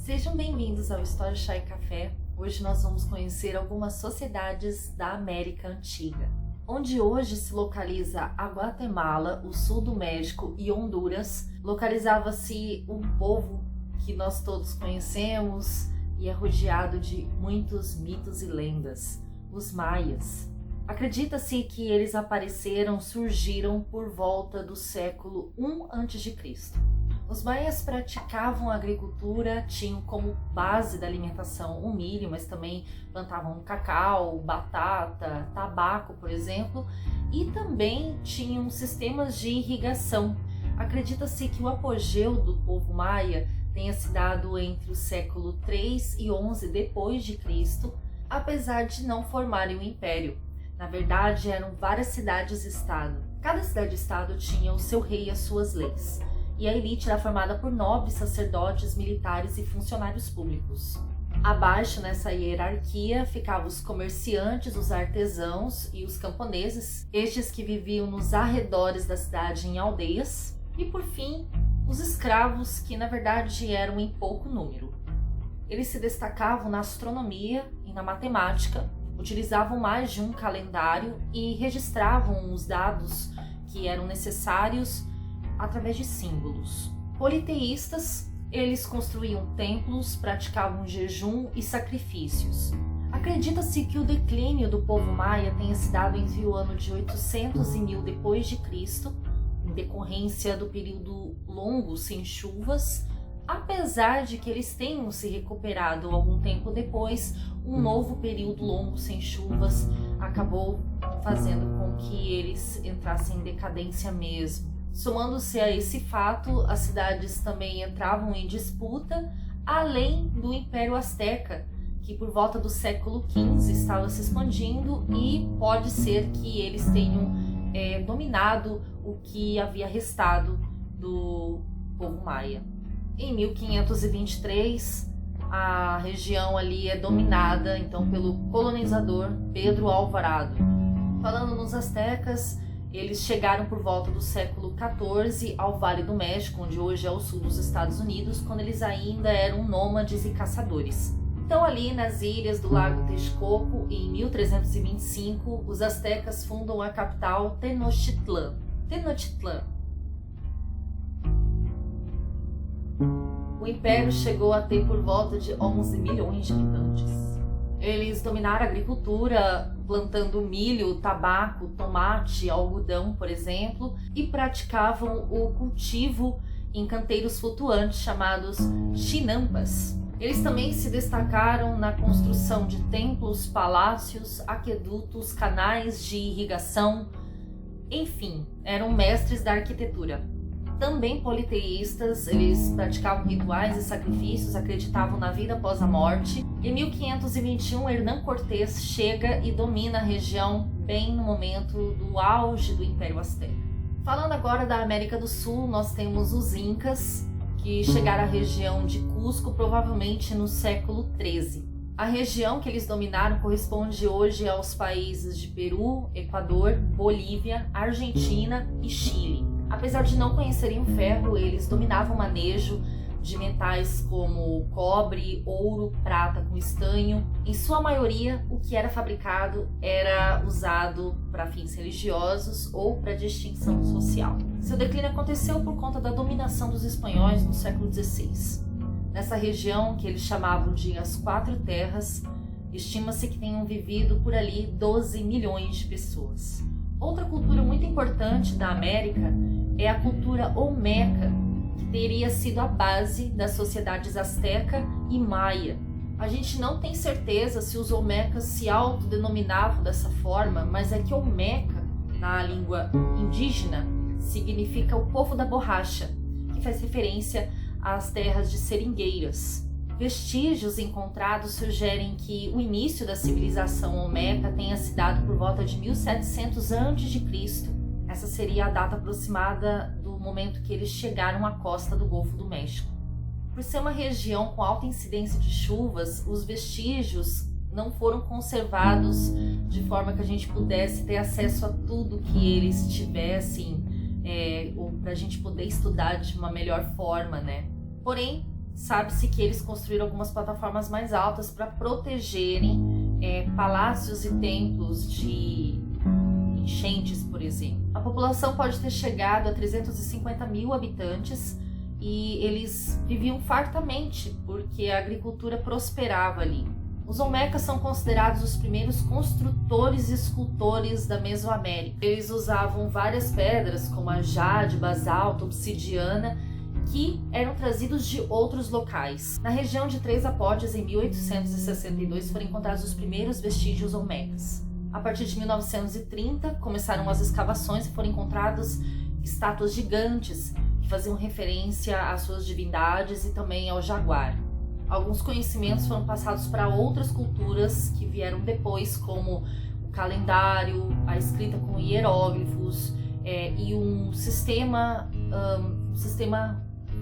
Sejam bem-vindos ao História, Chá e Café. Hoje nós vamos conhecer algumas sociedades da América Antiga. Onde hoje se localiza a Guatemala, o sul do México e Honduras, localizava-se um povo que nós todos conhecemos e é rodeado de muitos mitos e lendas, os maias. Acredita-se que eles surgiram por volta do século I a.C. Os maias praticavam a agricultura, tinham como base da alimentação o milho, mas também plantavam cacau, batata, tabaco, por exemplo, e também tinham sistemas de irrigação. Acredita-se que o apogeu do povo maia tenha se dado entre o século III e XI depois de Cristo, apesar de não formarem um império. Na verdade, eram várias cidades-estado. Cada cidade-estado tinha o seu rei e as suas leis. E a elite era formada por nobres, sacerdotes, militares e funcionários públicos. Abaixo nessa hierarquia ficavam os comerciantes, os artesãos e os camponeses, estes que viviam nos arredores da cidade em aldeias, e por fim, os escravos, que na verdade eram em pouco número. Eles se destacavam na astronomia e na matemática, utilizavam mais de um calendário e registravam os dados que eram necessários através de símbolos. Politeístas, eles construíam templos, praticavam jejum e sacrifícios. Acredita-se que o declínio do povo maia tenha se dado entre o ano de 800 e 1000 depois de Cristo, em decorrência do período longo sem chuvas, apesar de que eles tenham se recuperado algum tempo depois. Um novo período longo sem chuvas acabou fazendo com que eles entrassem em decadência mesmo. Somando-se a esse fato, as cidades também entravam em disputa, além do Império Azteca, que por volta do século XV estava se expandindo, e pode ser que eles tenham dominado o que havia restado do povo maia. Em 1523, a região ali é dominada então pelo colonizador Pedro Alvarado. Falando nos astecas, eles chegaram por volta do século XIV ao Vale do México, onde hoje é o sul dos Estados Unidos, quando eles ainda eram nômades e caçadores. Então, ali nas ilhas do Lago Texcoco, em 1325, os astecas fundam a capital Tenochtitlán. O império chegou a ter por volta de 11 milhões de habitantes. Eles dominaram a agricultura, plantando milho, tabaco, tomate, algodão, por exemplo, e praticavam o cultivo em canteiros flutuantes chamados chinampas. Eles também se destacaram na construção de templos, palácios, aquedutos, canais de irrigação, enfim, eram mestres da arquitetura. Também politeístas, eles praticavam rituais e sacrifícios, acreditavam na vida após a morte. Em 1521, Hernán Cortés chega e domina a região bem no momento do auge do Império Azteca. Falando agora da América do Sul, nós temos os Incas, que chegaram à região de Cusco provavelmente no século XIII. A região que eles dominaram corresponde hoje aos países de Peru, Equador, Bolívia, Argentina e Chile. Apesar de não conhecerem o ferro, eles dominavam o manejo de metais como cobre, ouro, prata com estanho. Em sua maioria, o que era fabricado era usado para fins religiosos ou para distinção social. Seu declínio aconteceu por conta da dominação dos espanhóis no século XVI. Nessa região, que eles chamavam de as Quatro Terras, estima-se que tenham vivido por ali 12 milhões de pessoas. Outra cultura muito importante da América é a cultura olmeca, que teria sido a base das sociedades asteca e maia. A gente não tem certeza se os olmecas se autodenominavam dessa forma, mas é que olmeca, na língua indígena, significa o povo da borracha, que faz referência às terras de seringueiras. Vestígios encontrados sugerem que o início da civilização olmeca tenha se dado por volta de 1700 a.C. Essa seria a data aproximada do momento que eles chegaram à costa do Golfo do México. Por ser uma região com alta incidência de chuvas, os vestígios não foram conservados de forma que a gente pudesse ter acesso a tudo que eles tivessem, ou para a gente poder estudar de uma melhor forma, né? Porém, Sabe-se que eles construíram algumas plataformas mais altas para protegerem palácios e templos de enchentes, por exemplo. A população pode ter chegado a 350 mil habitantes e eles viviam fartamente porque a agricultura prosperava ali. Os Olmecas são considerados os primeiros construtores e escultores da Mesoamérica. Eles usavam várias pedras, como a jade, basalto, obsidiana, que eram trazidos de outros locais. Na região de Três Zapotes, em 1862, foram encontrados os primeiros vestígios olmecas. A partir de 1930, começaram as escavações e foram encontradas estátuas gigantes que faziam referência às suas divindades e também ao jaguar. Alguns conhecimentos foram passados para outras culturas que vieram depois, como o calendário, a escrita com hieróglifos e um sistema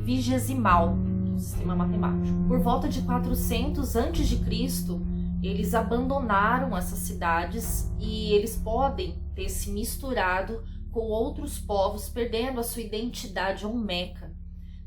vigesimal, um sistema matemático. Por volta de 400 a.C., eles abandonaram essas cidades e eles podem ter se misturado com outros povos, perdendo a sua identidade olmeca,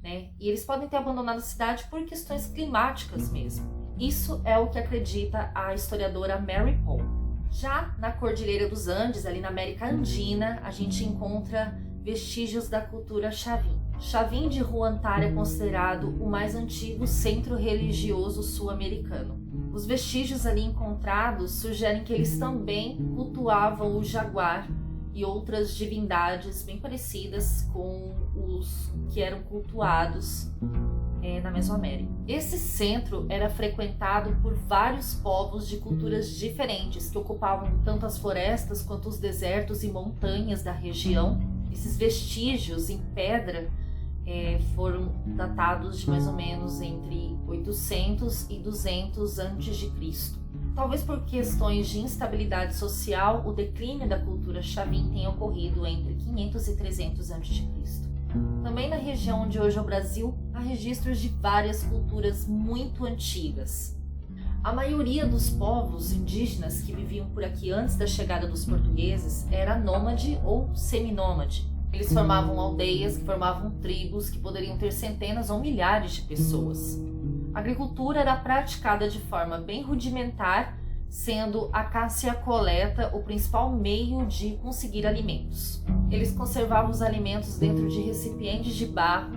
né? E eles podem ter abandonado a cidade por questões climáticas mesmo. Isso é o que acredita a historiadora Mary Paul. Já na Cordilheira dos Andes, ali na América Andina, a gente encontra vestígios da cultura Chavin. Chavin de Huantar é considerado o mais antigo centro religioso sul-americano. Os vestígios ali encontrados sugerem que eles também cultuavam o jaguar e outras divindades bem parecidas com os que eram cultuados na Mesoamérica. Esse centro era frequentado por vários povos de culturas diferentes que ocupavam tanto as florestas quanto os desertos e montanhas da região. Esses vestígios em pedra foram datados de mais ou menos entre 800 e 200 a.C. Talvez por questões de instabilidade social, o declínio da cultura Chavin tenha ocorrido entre 500 e 300 a.C. Também na região onde hoje é o Brasil, há registros de várias culturas muito antigas. A maioria dos povos indígenas que viviam por aqui antes da chegada dos portugueses era nômade ou seminômade. Eles formavam aldeias, que formavam tribos, que poderiam ter centenas ou milhares de pessoas. A agricultura era praticada de forma bem rudimentar, sendo a caça e a coleta o principal meio de conseguir alimentos. Eles conservavam os alimentos dentro de recipientes de barro,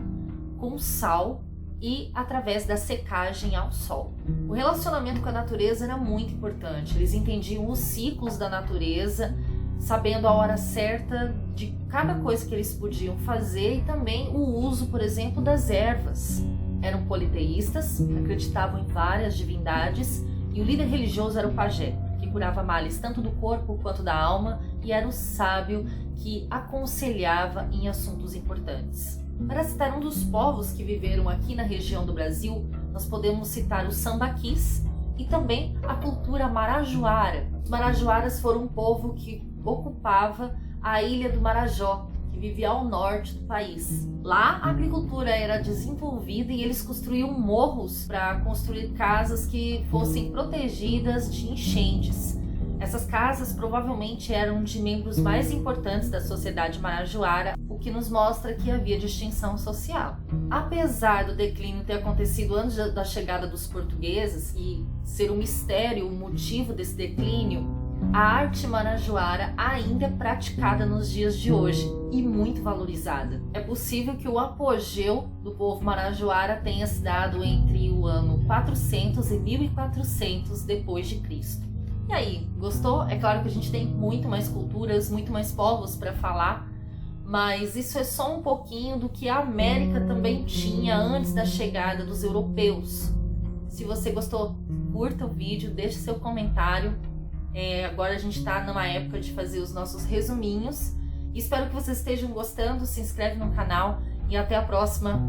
com sal e através da secagem ao sol. O relacionamento com a natureza era muito importante. Eles entendiam os ciclos da natureza, sabendo a hora certa de cada coisa que eles podiam fazer e também o uso, por exemplo, das ervas. Eram politeístas, acreditavam em várias divindades e o líder religioso era o pajé, que curava males tanto do corpo quanto da alma e era o sábio que aconselhava em assuntos importantes. Para citar um dos povos que viveram aqui na região do Brasil, nós podemos citar os sambaquis e também a cultura marajoara. Os marajoaras foram um povo que ocupava a ilha do Marajó, que vivia ao norte do país. Lá a agricultura era desenvolvida e eles construíam morros para construir casas que fossem protegidas de enchentes. Essas casas provavelmente eram de membros mais importantes da sociedade marajoara, o que nos mostra que havia distinção social. Apesar do declínio ter acontecido antes da chegada dos portugueses e ser um mistério o motivo desse declínio, a arte marajoara ainda é praticada nos dias de hoje e muito valorizada. É possível que o apogeu do povo marajoara tenha se dado entre o ano 400 e 1400 depois de Cristo. E aí, gostou? É claro que a gente tem muito mais culturas, muito mais povos para falar, mas isso é só um pouquinho do que a América também tinha antes da chegada dos europeus. Se você gostou, curta o vídeo, deixe seu comentário. Agora a gente está numa época de fazer os nossos resuminhos. Espero que vocês estejam gostando, se inscreve no canal e até a próxima.